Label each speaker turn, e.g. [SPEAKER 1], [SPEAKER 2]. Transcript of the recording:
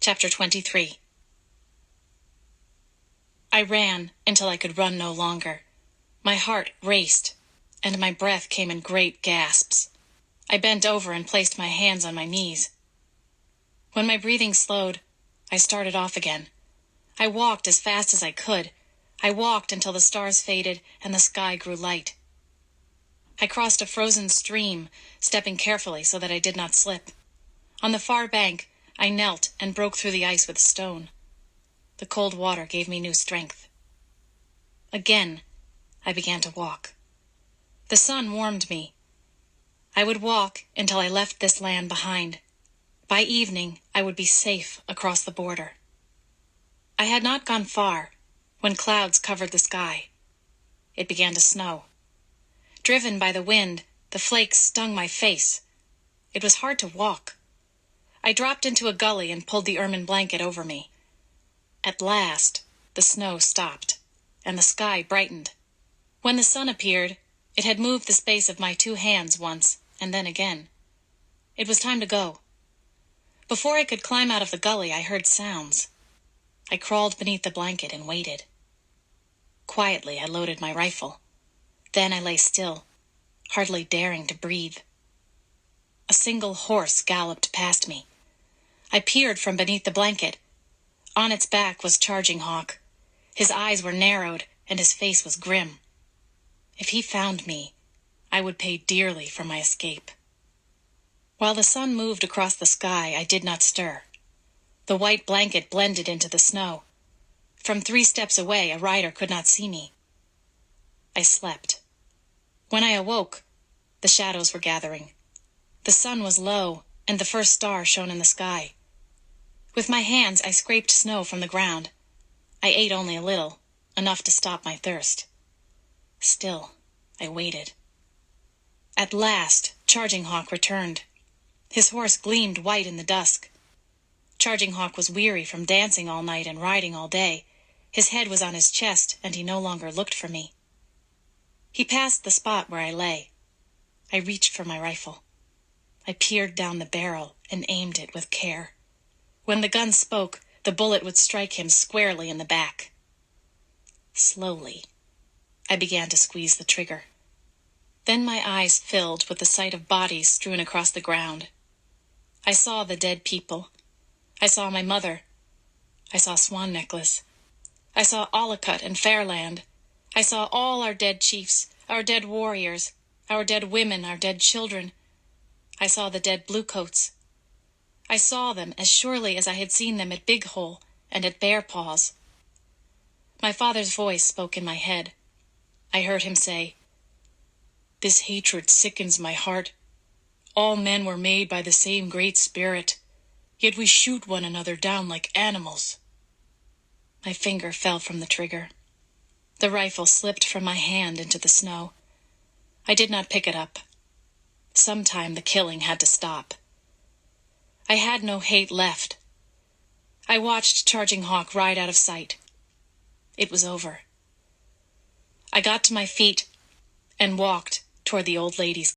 [SPEAKER 1] Chapter 23. I ran until I could run no longer. My heart raced, and my breath came in great gasps. I bent over and placed my hands on my knees. When my breathing slowed, I started off again. I walked as fast as I could. I walked until the stars faded and the sky grew light. I crossed a frozen stream, stepping carefully so that I did not slip. On the far bank, I knelt and broke through the ice with a stone. The cold water gave me new strength. Again, I began to walk. The sun warmed me. I would walk until I left this land behind. By evening, I would be safe across the border. I had not gone far when clouds covered the sky. It began to snow. Driven by the wind, the flakes stung my face. It was hard to walk. I dropped into a gully and pulled the ermine blanket over me. At last, the snow stopped, and the sky brightened. When the sun appeared, it had moved the space of my 2 hands once, and then again. It was time to go. Before I could climb out of the gully, I heard sounds. I crawled beneath the blanket and waited. Quietly, I loaded my rifle. Then I lay still, hardly daring to breathe. A single horse galloped past me. I peered from beneath the blanket. On its back was Charging Hawk. His eyes were narrowed, and his face was grim. If he found me, I would pay dearly for my escape. While the sun moved across the sky, I did not stir. The white blanket blended into the snow. From 3 steps away, a rider could not see me. I slept. When I awoke, the shadows were gathering. The sun was low, and the first star shone in the sky. With my hands, I scraped snow from the ground. I ate only a little, enough to stop my thirst. Still, I waited. At last, Charging Hawk returned. His horse gleamed white in the dusk. Charging Hawk was weary from dancing all night and riding all day. His head was on his chest, and he no longer looked for me. He passed the spot where I lay. I reached for my rifle. I peered down the barrel and aimed it with care. When the gun spoke, the bullet would strike him squarely in the back. Slowly, I began to squeeze the trigger. Then my eyes filled with the sight of bodies strewn across the ground. I saw the dead people. I saw my mother. I saw Swan Necklace. I saw Aloud and Fairland. I saw all our dead chiefs, our dead warriors, our dead women, our dead children. I saw the dead bluecoats. I saw them as surely as I had seen them at Big Hole and at Bear Paws. My father's voice spoke in my head. I heard him say, "This hatred sickens my heart. All men were made by the same great spirit, yet we shoot one another down like animals." My finger fell from the trigger. The rifle slipped from my hand into the snow. I did not pick it up. Sometime the killing had to stop. I had no hate left. I watched Charging Hawk ride out of sight. It was over. I got to my feet and walked toward the old lady's